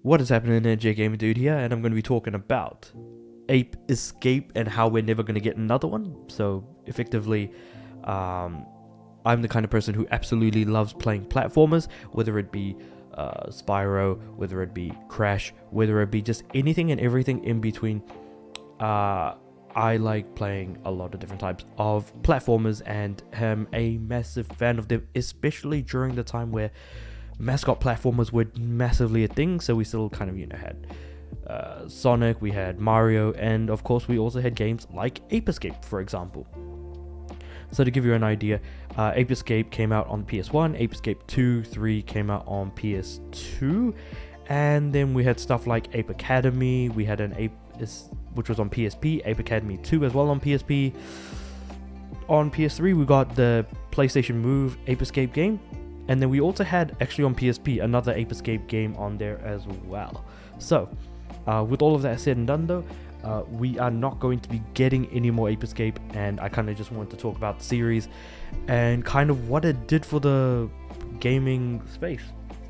What is happening there, J Gamer Dude here, and I'm going to be talking about Ape Escape and how we're never going to get another one. So, effectively, I'm the kind of person who absolutely loves playing platformers, whether it be Spyro, whether it be Crash, whether it be just anything and everything in between. I like playing a lot of different types of platformers and am a massive fan of them, especially during the time where mascot platformers were massively a thing. So we still kind of, had Sonic, we had Mario, and of course we also had games like Ape Escape, for example. So to give you an idea, Ape Escape came out on PS1, Ape Escape 2, 3 came out on PS2, and then we had stuff like Ape Academy, we had an which was on PSP, Ape Academy 2 as well on PSP. On PS3 we got the PlayStation Move Ape Escape game, and then we also had, actually on PSP, another Ape Escape game on there as well. So, with all of that said and done though, we are not going to be getting any more Ape Escape, and I kind of just wanted to talk about the series and kind of what it did for the gaming space.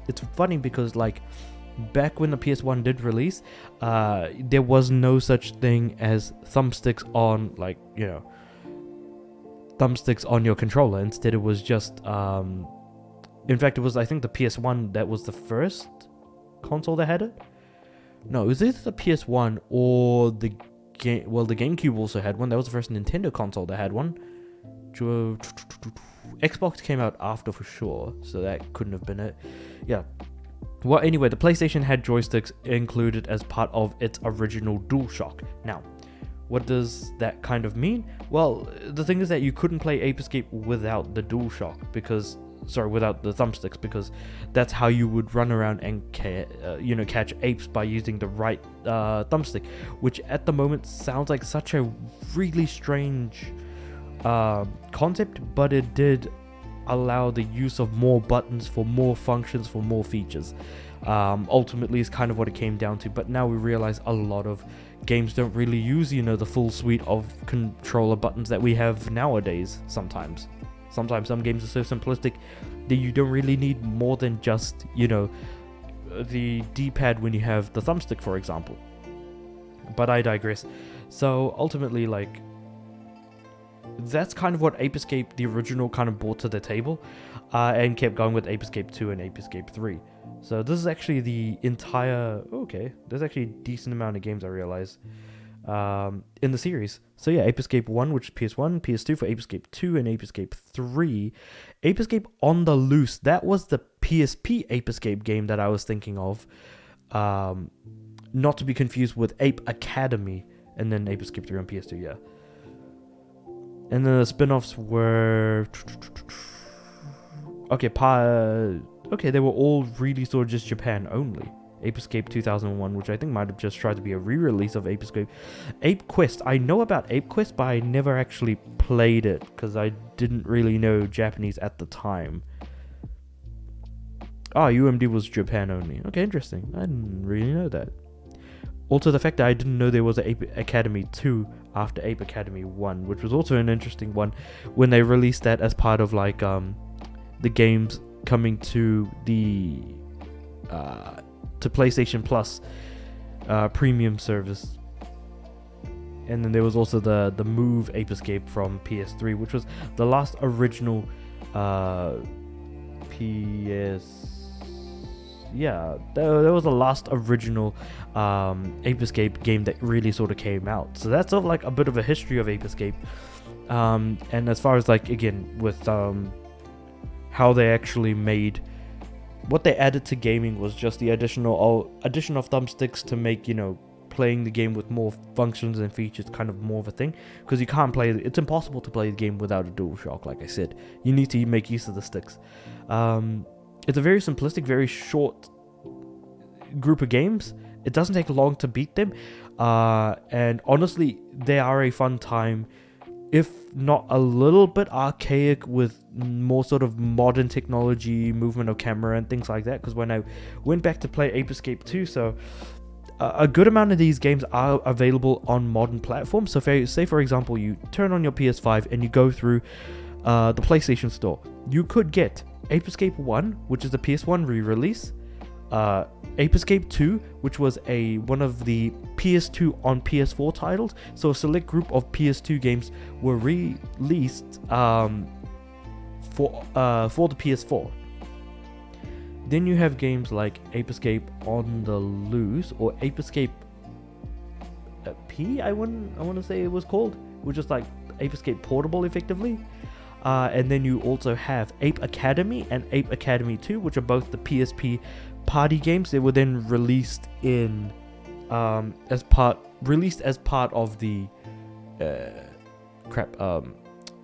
It's funny because, like, back when the PS1 did release, there was no such thing as thumbsticks on, thumbsticks on your controller. Instead, it was just, in fact, it was, I think, the PS1 that was the first console that had it. No, it was either the PS1 or the game. Well, the GameCube also had one. That was the first Nintendo console that had one. Xbox came out after for sure, so that couldn't have been it. Yeah. Well, anyway, the PlayStation had joysticks included as part of its original DualShock. Now, what does that kind of mean? Well, the thing is that you couldn't play Ape Escape without the DualShock without the thumbsticks, because that's how you would run around and catch apes, by using the right thumbstick, which at the moment sounds like such a really strange concept, but it did allow the use of more buttons for more functions, for more features. Ultimately is kind of what it came down to, but now we realize a lot of games don't really use the full suite of controller buttons that we have nowadays. Sometimes some games are so simplistic that you don't really need more than just the D-pad when you have the thumbstick, for example. But I digress. So ultimately, like, that's kind of what Ape Escape, the original, kind of brought to the table, and kept going with Ape Escape 2 and Ape Escape 3. So this is actually the entire... Okay, there's actually a decent amount of games, I realize, in the series. So yeah, Ape Escape 1, which is PS1, PS2 for Ape Escape 2, and Ape Escape 3. Ape Escape on the Loose, that was the PSP Ape Escape game that I was thinking of. Not to be confused with Ape Academy, and then Ape Escape 3 on PS2, yeah. And then the spin-offs were... Okay, they were all really sort of just Japan only. Ape Escape 2001, which I think might have just tried to be a re-release of Ape Escape. Ape Quest, I know about Ape Quest, but I never actually played it because I didn't really know Japanese at the time. UMD was Japan only. Okay, interesting. I didn't really know that. Also, the fact that I didn't know there was an Ape Academy 2 after Ape Academy 1, which was also an interesting one when they released that as part of, like, the games coming to the to PlayStation Plus premium service. And then there was also the Move Ape Escape from PS3, which was the last original there was the last original Ape Escape game that really sort of came out. So that's sort of like a bit of a history of Ape Escape. And as far as, like, again, with how they actually made... What they added to gaming was just the addition of thumbsticks to make, playing the game with more functions and features kind of more of a thing. Because you can't play... It's impossible to play the game without a DualShock, like I said. You need to make use of the sticks. It's a very simplistic, very short group of games. It doesn't take long to beat them. And honestly, they are a fun time, if not a little bit archaic, with more sort of modern technology, movement of camera and things like that. Because when I went back to play Ape Escape 2, so a good amount of these games are available on modern platforms. So say for example, you turn on your PS5 and you go through the PlayStation Store. You could get Ape Escape 1, which is the PS1 re-release, Ape Escape 2, which was one of the PS2 on PS4 titles. So a select group of PS2 games were released for the PS4. Then you have games like Ape Escape on the Loose, or Ape Escape P, I want to say it was called, which is like Ape Escape Portable, effectively. And then you also have Ape Academy and Ape Academy 2, which are both the PSP party games. They were then released as part of the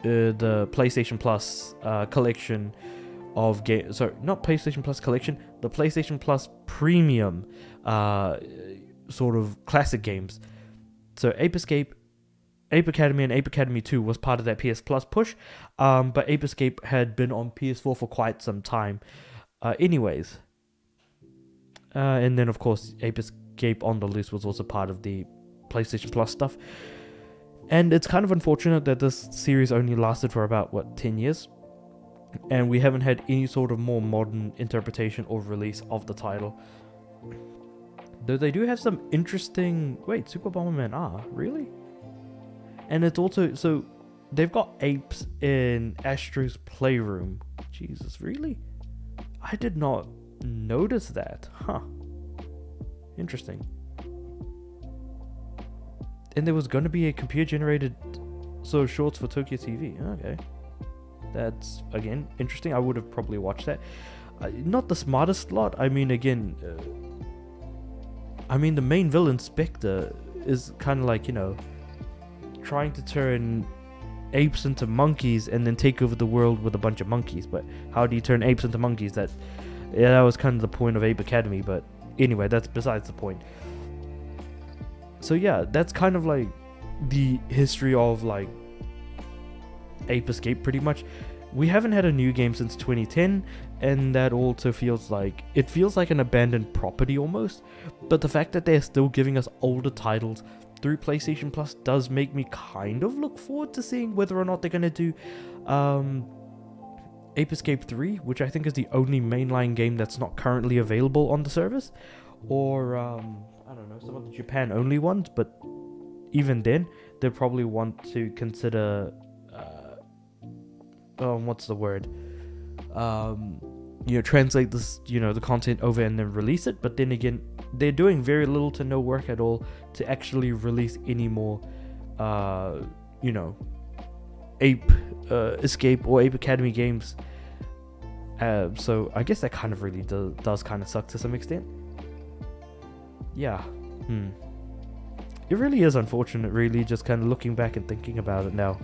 the PlayStation Plus collection of games. Sorry, not PlayStation Plus collection, the PlayStation Plus Premium sort of classic games. So Ape Escape, Ape Academy, and Ape Academy 2 was part of that PS Plus push, but Ape Escape had been on PS4 for quite some time. Anyways, and then of course Ape Escape on the Loose was also part of the PlayStation Plus stuff. And it's kind of unfortunate that this series only lasted for about 10 years, and we haven't had any sort of more modern interpretation or release of the title. Though they do have some interesting... Wait, Super Bomberman R? Really? And it's also... So, they've got apes in Astro's Playroom. Jesus, really? I did not notice that. Huh. Interesting. And there was going to be a computer-generated sort of shorts for Tokyo TV. Okay. That's, again, interesting. I would have probably watched that. Not the smartest lot. I mean, again... the main villain, Spectre, is kind of like, trying to turn apes into monkeys and then take over the world with a bunch of monkeys. But how do you turn apes into monkeys? That was kind of the point of Ape Academy. But anyway, that's besides the point. So yeah, that's kind of like the history of like Ape Escape pretty much. We haven't had a new game since 2010, and that also feels like an abandoned property almost. But the fact that they're still giving us older titles through PlayStation Plus does make me kind of look forward to seeing whether or not they're going to do Ape Escape 3, which I think is the only mainline game that's not currently available on the service, or I don't know, some of the Japan only ones. But even then, they'll probably want to consider what's the word? Translate this, the content over and then release it. But then again, they're doing very little to no work at all to actually release any more, Ape Escape or Ape Academy games. So I guess that kind of really does kind of suck to some extent. Yeah. It really is unfortunate, really, just kind of looking back and thinking about it now.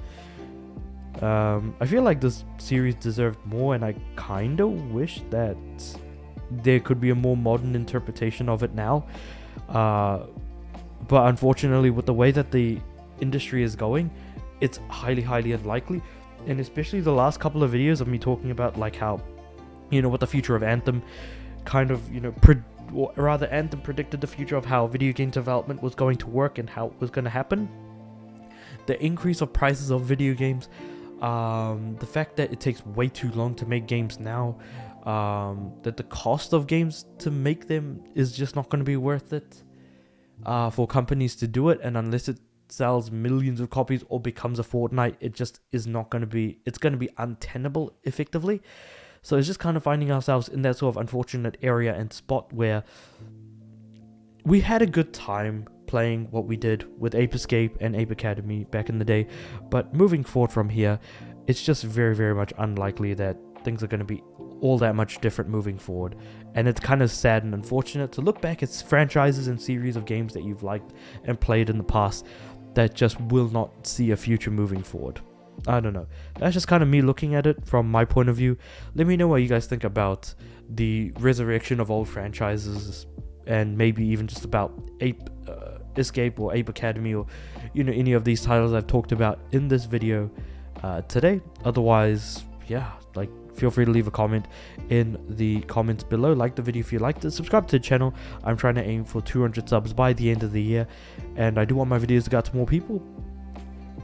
I feel like this series deserved more, and I kind of wish that there could be a more modern interpretation of it now. But unfortunately, with the way that the industry is going, it's highly, highly unlikely. And especially the last couple of videos of me talking about like how, what the future of Anthem kind of, Anthem predicted the future of how video game development was going to work and how it was going to happen. The increase of prices of video games, the fact that it takes way too long to make games now, that the cost of games to make them is just not going to be worth it for companies to do it, and unless it sells millions of copies or becomes a Fortnite, it just is not going to be, it's going to be untenable effectively. So it's just kind of finding ourselves in that sort of unfortunate area and spot where we had a good time playing what we did with Ape Escape and Ape Academy back in the day, but moving forward from here, it's just very, very much unlikely that things are going to be all that much different moving forward. And it's kind of sad and unfortunate to look back at franchises and series of games that you've liked and played in the past that just will not see a future moving forward. I don't know. That's just kind of me looking at it from my point of view. Let me know what you guys think about the resurrection of old franchises, and maybe even just about Ape Escape or Ape Academy, or any of these titles I've talked about in this video today. Otherwise, yeah, feel free to leave a comment in the comments below. Like the video if you liked it. Subscribe to the channel. I'm trying to aim for 200 subs by the end of the year, and I do want my videos to get to more people.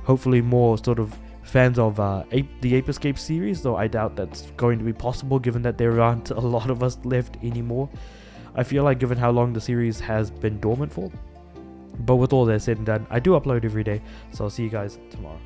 Hopefully more sort of fans of the Ape Escape series, though I doubt that's going to be possible given that there aren't a lot of us left anymore. I feel like given how long the series has been dormant for. But with all that said and done, I do upload every day, so I'll see you guys tomorrow.